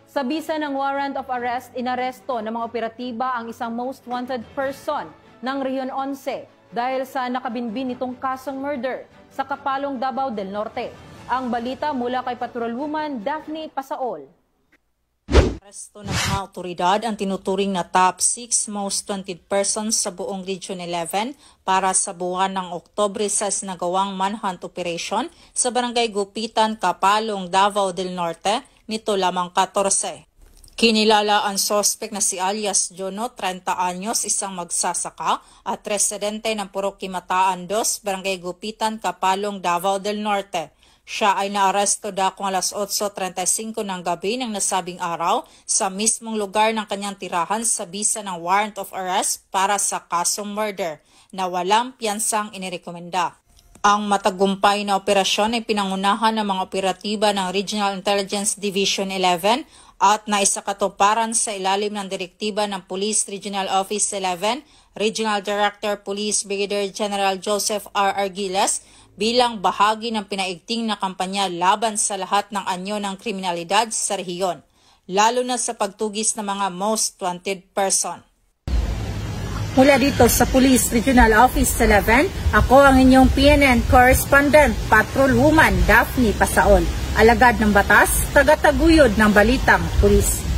Sa bisa ng warrant of arrest, inaresto ng mga operatiba ang isang most wanted person ng Rehiyon 11 dahil sa nakabinbin nitong kasong murder sa Kapalong, Davao del Norte. Ang balita mula kay Patrolwoman Daphne Pasaol. Aresto ng mga otoridad ang tinuturing na top 6 most wanted persons sa buong Region 11 para sa buwan ng Oktubre sa sinagawang manhunt operation sa Barangay Gupitan, Kapalong, Davao del Norte nito lamang 14. Kinilala ang sospek na si alias Jono, 30 anyos, isang magsasaka at residente ng Purok Kimataan 2, Barangay Gupitan, Kapalong, Davao del Norte. Siya ay naaresto dakong alas 8:35 ng gabi ng nasabing araw sa mismong lugar ng kanyang tirahan sa bisa ng warrant of arrest para sa kasong murder na walang piyansang inirekomenda. Ang matagumpay na operasyon ay pinangunahan ng mga operatiba ng Regional Intelligence Division 11 at naisakatuparan sa ilalim ng direktiba ng Police Regional Office 11, Regional Director Police Brigadier General Joseph R. Argiles, bilang bahagi ng pinaigting na kampanya laban sa lahat ng anyo ng kriminalidad sa rehiyon, lalo na sa pagtugis ng mga most wanted person. Mula dito sa Police Regional Office 11, ako ang inyong PNN Correspondent, Patrolwoman Daphne Pasaol, alagad ng batas, tagataguyod ng balitang pulis.